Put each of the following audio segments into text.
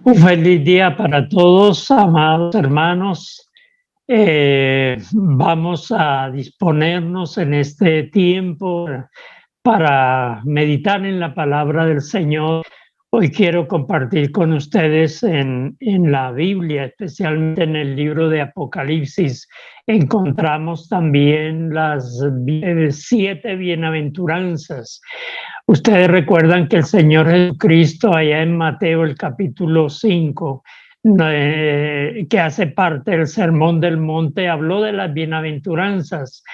Un feliz día para todos, amados hermanos. Vamos a disponernos en este tiempo para meditar en la palabra del Señor. Hoy quiero compartir con ustedes en la Biblia, especialmente en el libro de Apocalipsis, encontramos también las 7 bienaventuranzas. Ustedes recuerdan que el Señor Jesucristo, allá en Mateo el capítulo 5, que hace parte del Sermón del Monte, habló de las bienaventuranzas,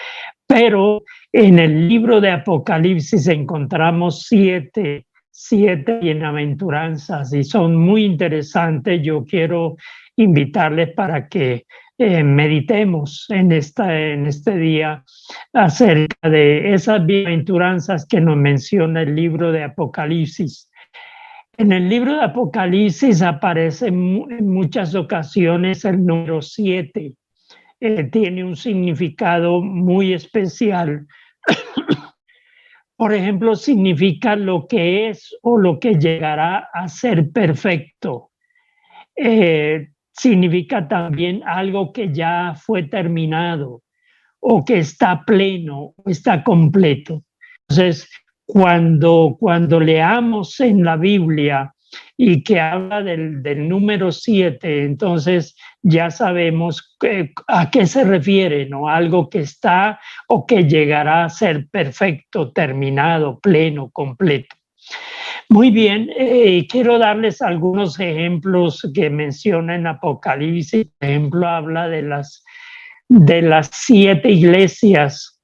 pero en el libro de Apocalipsis encontramos siete bienaventuranzas y son muy interesantes. Yo quiero invitarles para que meditemos en este día acerca de esas bienaventuranzas que nos menciona el libro de Apocalipsis. En el libro de Apocalipsis aparece en muchas ocasiones el número 7. Tiene un significado muy especial. Por ejemplo, significa lo que es o lo que llegará a ser perfecto. Significa también algo que ya fue terminado o que está pleno, está completo. Entonces, cuando leamos en la Biblia y que habla del número 7, entonces ya sabemos a qué se refiere, ¿no? Algo que está o que llegará a ser perfecto, terminado, pleno, completo. Muy bien, quiero darles algunos ejemplos que menciona en Apocalipsis. Por ejemplo, habla de las 7 iglesias,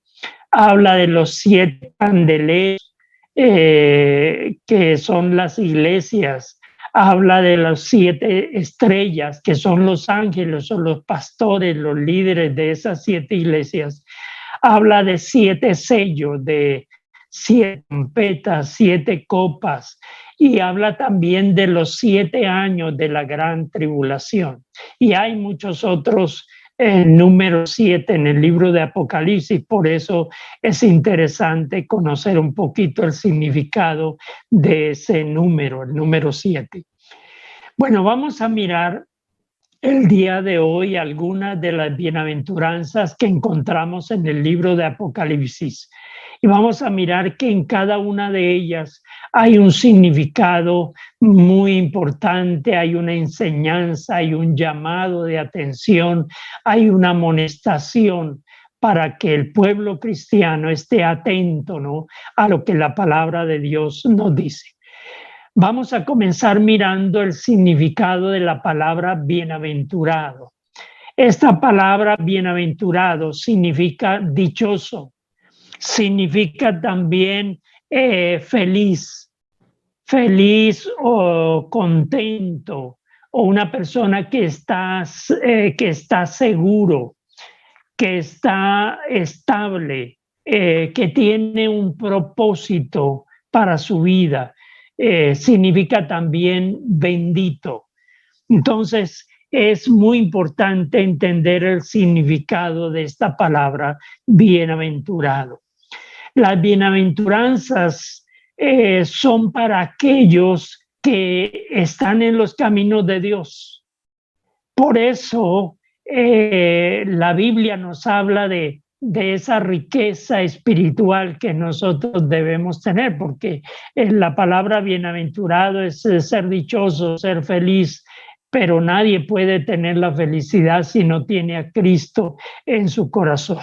habla de los 7 candeleros, que son las iglesias, habla de las 7 estrellas, que son los ángeles o los pastores, los líderes de esas 7 iglesias, habla de 7 sellos, de 7 trompetas, 7 copas, y habla también de los 7 años de la gran tribulación. Y hay muchos otros número 7 en el libro de Apocalipsis, por eso es interesante conocer un poquito el significado de ese número, el número 7. Bueno, vamos a mirar el día de hoy algunas de las bienaventuranzas que encontramos en el libro de Apocalipsis. Y vamos a mirar que en cada una de ellas hay un significado muy importante, hay una enseñanza, hay un llamado de atención, hay una amonestación para que el pueblo cristiano esté atento, ¿no?, a lo que la palabra de Dios nos dice. Vamos a comenzar mirando el significado de la palabra bienaventurado. Esta palabra bienaventurado significa dichoso, significa también feliz o contento, o una persona que está seguro, que está estable, que tiene un propósito para su vida. Significa también bendito. Entonces, es muy importante entender el significado de esta palabra bienaventurado. Las bienaventuranzas son para aquellos que están en los caminos de Dios. Por eso la Biblia nos habla de esa riqueza espiritual que nosotros debemos tener, porque la palabra bienaventurado es ser dichoso, ser feliz, pero nadie puede tener la felicidad si no tiene a Cristo en su corazón.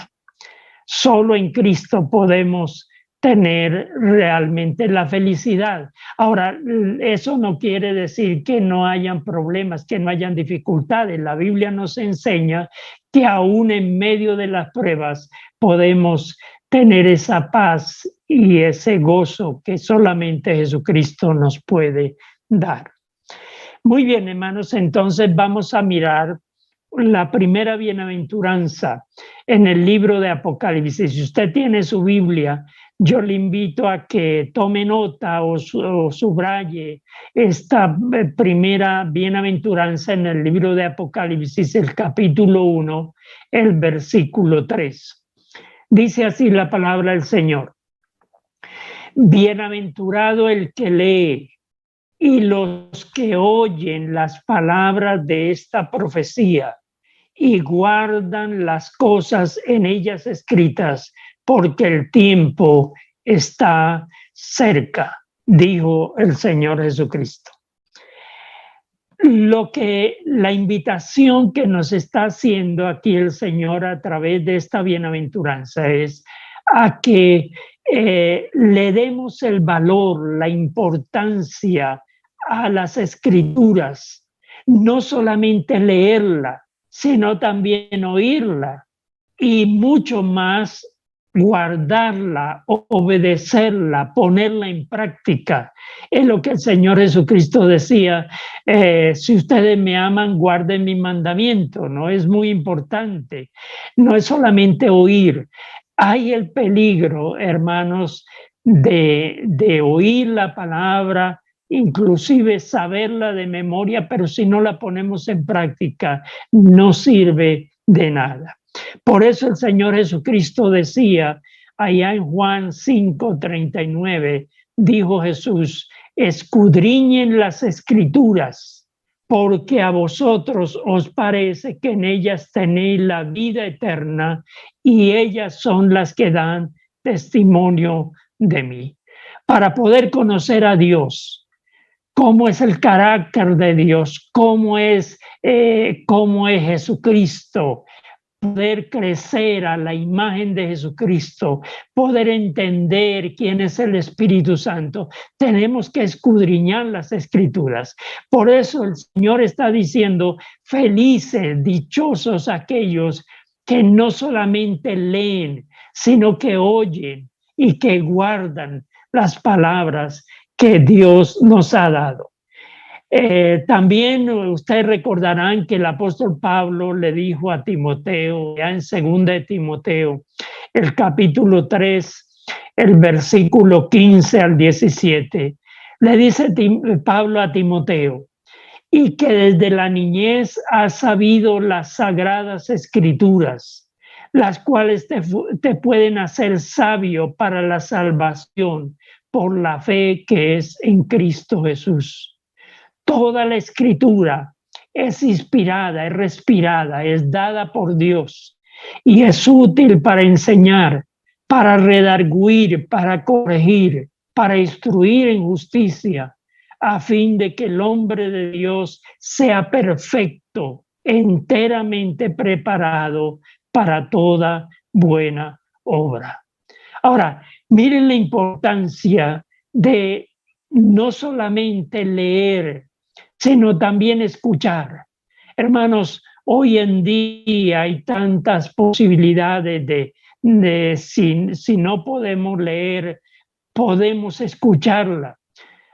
Solo en Cristo podemos tener realmente la felicidad. Ahora, eso no quiere decir que no hayan problemas, que no hayan dificultades. La Biblia nos enseña que aún en medio de las pruebas podemos tener esa paz y ese gozo que solamente Jesucristo nos puede dar. Muy bien, hermanos, entonces vamos a mirar la primera bienaventuranza en el libro de Apocalipsis. Si usted tiene su Biblia, yo le invito a que tome nota o subraye esta primera bienaventuranza en el libro de Apocalipsis, el capítulo 1, el versículo 3. Dice así la palabra del Señor: bienaventurado el que lee Y los que oyen las palabras de esta profecía y guardan las cosas en ellas escritas, porque el tiempo está cerca, dijo el Señor Jesucristo. La invitación que nos está haciendo aquí el Señor a través de esta bienaventuranza es a que le demos el valor, la importancia a las escrituras, no solamente leerla, sino también oírla y mucho más guardarla, obedecerla, ponerla en práctica. Es lo que el Señor Jesucristo decía, si ustedes me aman, guarden mi mandamiento, ¿no? Es muy importante. No es solamente oír. Hay el peligro, hermanos, de oír la palabra, inclusive saberla de memoria, pero si no la ponemos en práctica, no sirve de nada. Por eso el Señor Jesucristo decía, allá en Juan 5:39, dijo Jesús, escudriñen las escrituras, porque a vosotros os parece que en ellas tenéis la vida eterna y ellas son las que dan testimonio de mí. Para poder conocer a Dios, cómo es el carácter de Dios, cómo es Jesucristo, poder crecer a la imagen de Jesucristo, poder entender quién es el Espíritu Santo, tenemos que escudriñar las Escrituras. Por eso el Señor está diciendo, felices, dichosos aquellos que no solamente leen, sino que oyen y que guardan las palabras que Dios nos ha dado. También ustedes recordarán que el apóstol Pablo le dijo a Timoteo, ya en 2 de Timoteo, el capítulo 3, el versículo 15 al 17, le dice Pablo a Timoteo, y que desde la niñez has sabido las sagradas escrituras, las cuales te pueden hacer sabio para la salvación por la fe que es en Cristo Jesús. Toda la escritura es inspirada, es respirada, es dada por Dios y es útil para enseñar, para redarguir, para corregir, para instruir en justicia, a fin de que el hombre de Dios sea perfecto, enteramente preparado para toda buena obra. Ahora, miren la importancia de no solamente leer, sino también escuchar. Hermanos, hoy en día hay tantas posibilidades si no podemos leer, podemos escucharla.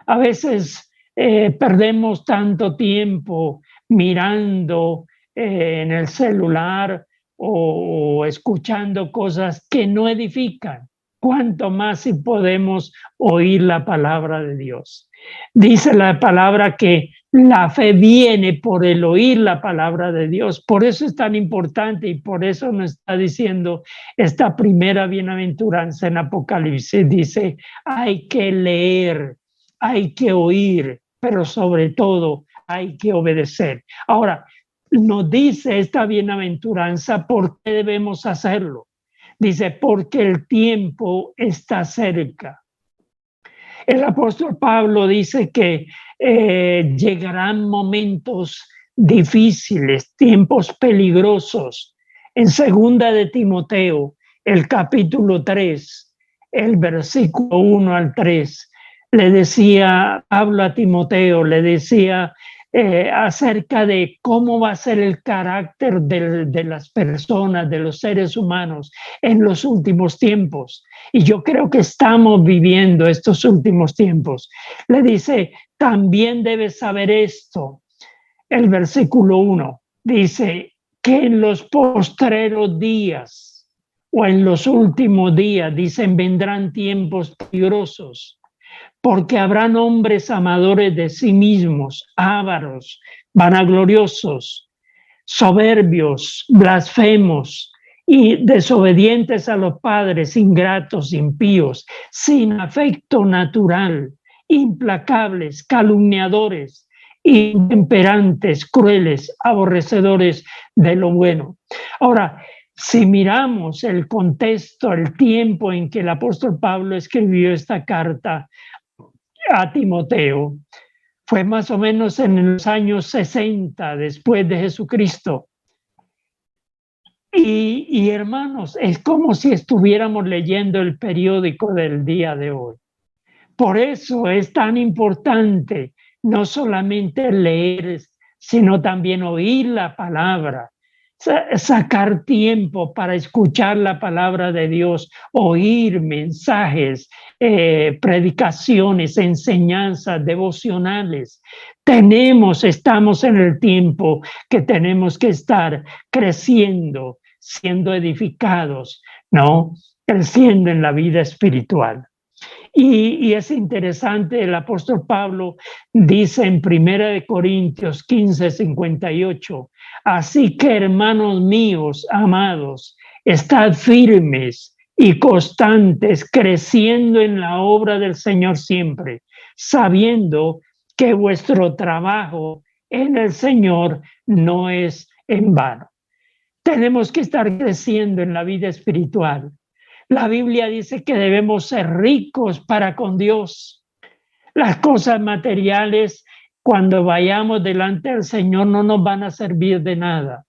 A veces perdemos tanto tiempo mirando en el celular o escuchando cosas que no edifican. Cuánto más si podemos oír la palabra de Dios. Dice la palabra que la fe viene por el oír la palabra de Dios. Por eso es tan importante y por eso nos está diciendo esta primera bienaventuranza en Apocalipsis. Dice, hay que leer, hay que oír, pero sobre todo hay que obedecer. Ahora, nos dice esta bienaventuranza por qué debemos hacerlo. Dice, porque el tiempo está cerca. El apóstol Pablo dice que llegarán momentos difíciles, tiempos peligrosos. En 2 de Timoteo, el capítulo 3, el versículo 1 al 3, le decía Pablo a Timoteo, le decía acerca de cómo va a ser el carácter de las personas, de los seres humanos en los últimos tiempos. Y yo creo que estamos viviendo estos últimos tiempos. Le dice, también debes saber esto. El versículo 1 dice que en los postreros días o en los últimos días, dicen, vendrán tiempos peligrosos, porque habrán hombres amadores de sí mismos, ávaros, vanagloriosos, soberbios, blasfemos y desobedientes a los padres, ingratos, impíos, sin afecto natural, implacables, calumniadores, intemperantes, crueles, aborrecedores de lo bueno. Ahora, si miramos el contexto, el tiempo en que el apóstol Pablo escribió esta carta a Timoteo, fue más o menos en los años 60 después de Jesucristo. Y hermanos, es como si estuviéramos leyendo el periódico del día de hoy. Por eso es tan importante no solamente leer, sino también oír la palabra, sacar tiempo para escuchar la palabra de Dios, oír mensajes, predicaciones, enseñanzas, devocionales. Estamos en el tiempo que tenemos que estar creciendo, siendo edificados, ¿no? Creciendo en la vida espiritual. Y es interesante, el apóstol Pablo dice en 1 Corintios 15:58, así que hermanos míos, amados, estad firmes y constantes, creciendo en la obra del Señor siempre, sabiendo que vuestro trabajo en el Señor no es en vano. Tenemos que estar creciendo en la vida espiritual. La Biblia dice que debemos ser ricos para con Dios. Las cosas materiales, cuando vayamos delante del Señor, no nos van a servir de nada.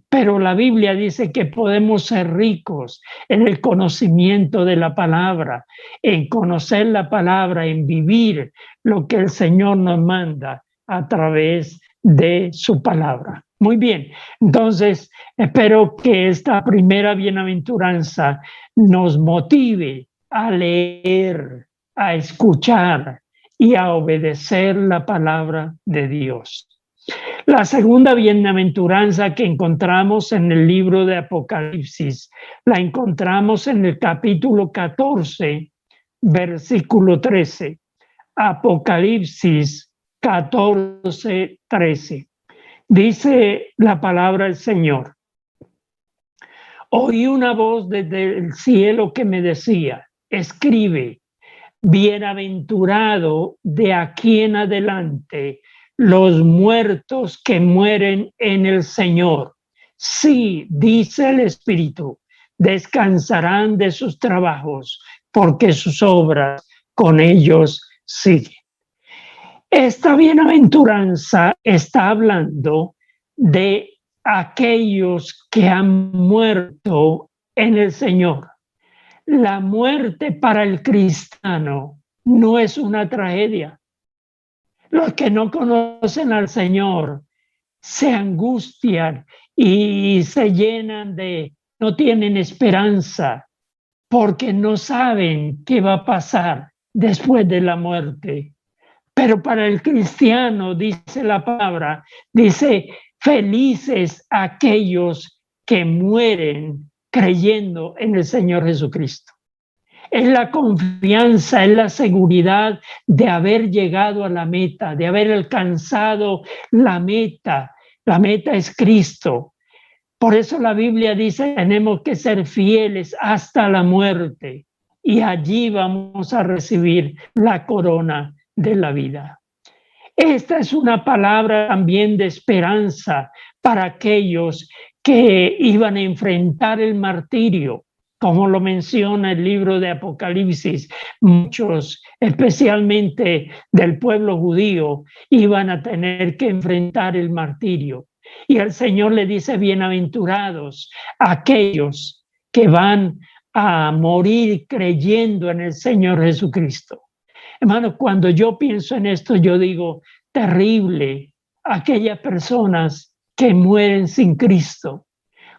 Pero la Biblia dice que podemos ser ricos en el conocimiento de la palabra, en conocer la palabra, en vivir lo que el Señor nos manda a través de su palabra. Muy bien, entonces espero que esta primera bienaventuranza nos motive a leer, a escuchar y a obedecer la palabra de Dios. La segunda bienaventuranza que encontramos en el libro de Apocalipsis, la encontramos en el capítulo 14, versículo 13. Apocalipsis 14, 13. Dice la palabra del Señor: oí una voz desde el cielo que me decía, escribe, bienaventurado de aquí en adelante los muertos que mueren en el Señor. Sí, dice el Espíritu, descansarán de sus trabajos, porque sus obras con ellos siguen. Esta bienaventuranza está hablando de aquellos que han muerto en el Señor. La muerte para el cristiano no es una tragedia. Los que no conocen al Señor se angustian y se llenan no tienen esperanza porque no saben qué va a pasar después de la muerte. Pero para el cristiano, dice la palabra, dice, felices aquellos que mueren creyendo en el Señor Jesucristo. Es la confianza, es la seguridad de haber llegado a la meta, de haber alcanzado la meta. La meta es Cristo. Por eso la Biblia dice, tenemos que ser fieles hasta la muerte y allí vamos a recibir la corona de la vida. Esta es una palabra también de esperanza para aquellos que iban a enfrentar el martirio. Como lo menciona el libro de Apocalipsis, muchos, especialmente del pueblo judío, iban a tener que enfrentar el martirio. Y el Señor le dice, bienaventurados aquellos que van a morir creyendo en el Señor Jesucristo. Hermano, cuando yo pienso en esto, yo digo, terrible aquellas personas que mueren sin Cristo.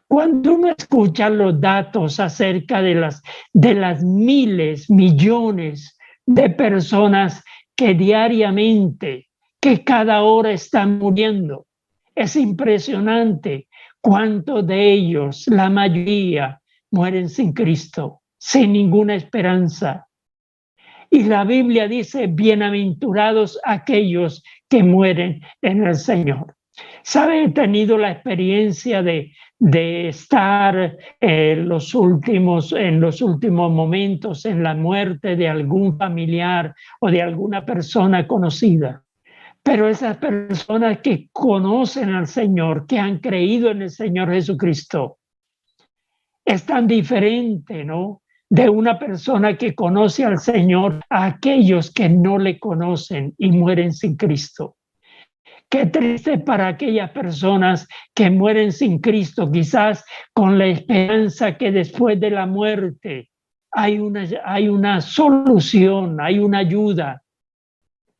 Cuando uno escucha los datos acerca de las miles, millones de personas que diariamente, que cada hora están muriendo, es impresionante cuántos de ellos, la mayoría, mueren sin Cristo, sin ninguna esperanza. Y la Biblia dice, bienaventurados aquellos que mueren en el Señor. ¿Sabe? He tenido la experiencia de de estar en los últimos momentos en la muerte de algún familiar o de alguna persona conocida. Pero esas personas que conocen al Señor, que han creído en el Señor Jesucristo, es tan diferente, ¿no?, de una persona que conoce al Señor a aquellos que no le conocen y mueren sin Cristo. Qué triste para aquellas personas que mueren sin Cristo, quizás con la esperanza que después de la muerte hay una solución, hay una ayuda.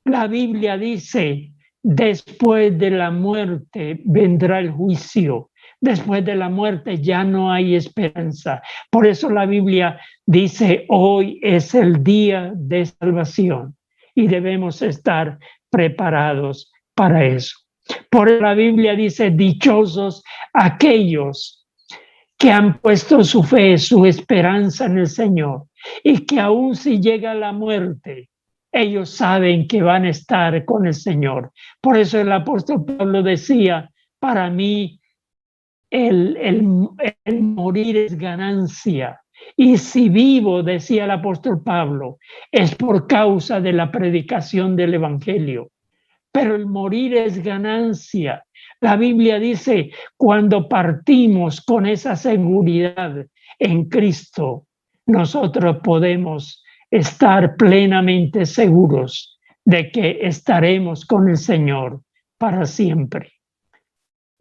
La Biblia dice, después de la muerte vendrá el juicio. Después de la muerte ya no hay esperanza. Por eso la Biblia dice, hoy es el día de salvación y debemos estar preparados para eso. Por eso la Biblia dice, dichosos aquellos que han puesto su fe, su esperanza en el Señor y que aun si llega la muerte, ellos saben que van a estar con el Señor. Por eso el apóstol Pablo decía, para mí el morir es ganancia. Y si vivo, decía el apóstol Pablo, es por causa de la predicación del Evangelio. Pero el morir es ganancia. La Biblia dice, cuando partimos con esa seguridad en Cristo, nosotros podemos estar plenamente seguros de que estaremos con el Señor para siempre.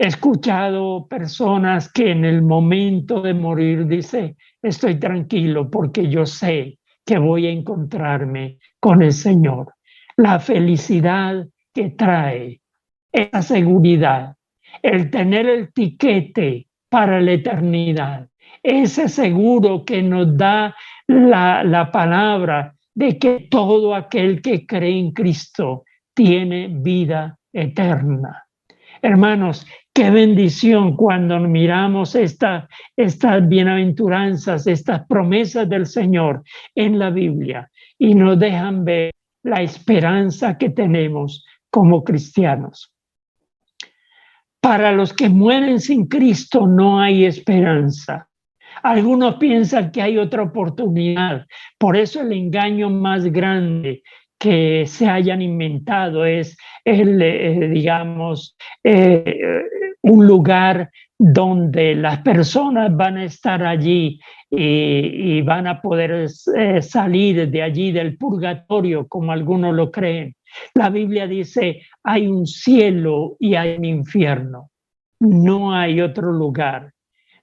He escuchado personas que en el momento de morir dice, estoy tranquilo porque yo sé que voy a encontrarme con el Señor. La felicidad que trae esa seguridad, el tener el tiquete para la eternidad, ese seguro que nos da la palabra de que todo aquel que cree en Cristo tiene vida eterna. Hermanos, qué bendición cuando miramos estas bienaventuranzas, estas promesas del Señor en la Biblia y nos dejan ver la esperanza que tenemos como cristianos. Para los que mueren sin Cristo no hay esperanza. Algunos piensan que hay otra oportunidad. Por eso el engaño más grande que se hayan inventado es un lugar donde las personas van a estar allí y van a poder salir de allí del purgatorio, como algunos lo creen. La Biblia dice, hay un cielo y hay un infierno. No hay otro lugar.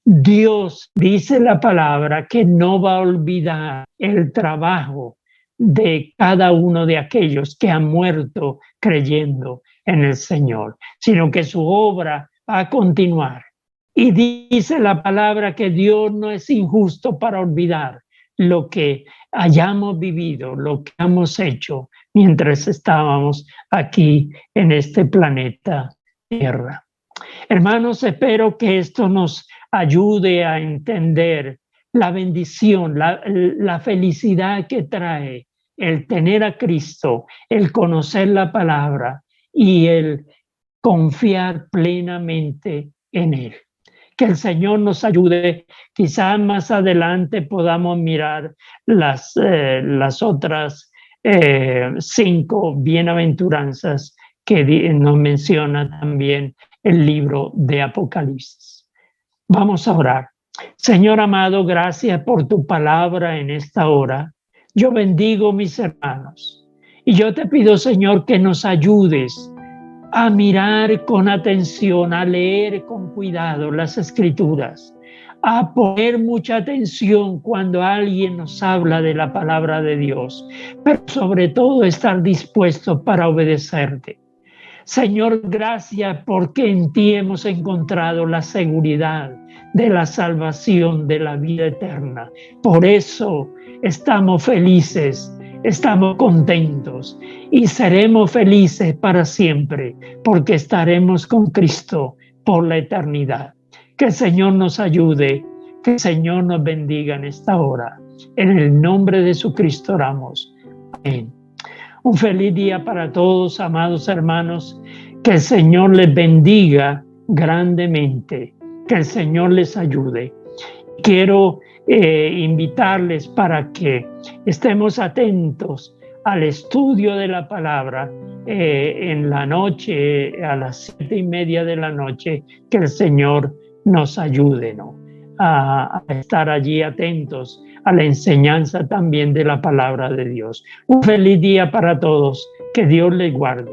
Dios dice la palabra que no va a olvidar el trabajo de cada uno de aquellos que han muerto creyendo en el Señor, sino que su obra va a continuar. Y dice la palabra que Dios no es injusto para olvidar lo que hayamos vivido, lo que hemos hecho mientras estábamos aquí en este planeta Tierra. Hermanos, espero que esto nos ayude a entender la bendición, la felicidad que trae el tener a Cristo, el conocer la palabra y el confiar plenamente en Él. Que el Señor nos ayude. Quizás más adelante podamos mirar las otras 5 bienaventuranzas que nos menciona también el libro de Apocalipsis. Vamos a orar. Señor amado, gracias por tu palabra en esta hora. Yo bendigo mis hermanos y yo te pido, Señor, que nos ayudes a mirar con atención, a leer con cuidado las Escrituras, a poner mucha atención cuando alguien nos habla de la palabra de Dios, pero sobre todo estar dispuesto para obedecerte. Señor, gracias porque en ti hemos encontrado la seguridad de la salvación, de la vida eterna. Por eso estamos felices, estamos contentos y seremos felices para siempre porque estaremos con Cristo por la eternidad. Que el Señor nos ayude, que el Señor nos bendiga en esta hora. En el nombre de Jesucristo oramos. Amén. Un feliz día para todos, amados hermanos. Que el Señor les bendiga grandemente Que el Señor les ayude. Quiero invitarles para que estemos atentos al estudio de la palabra en la noche, a las 7:30 de la noche, que el Señor nos ayude, ¿no? A estar allí atentos a la enseñanza también de la palabra de Dios. Un feliz día para todos. Que Dios les guarde.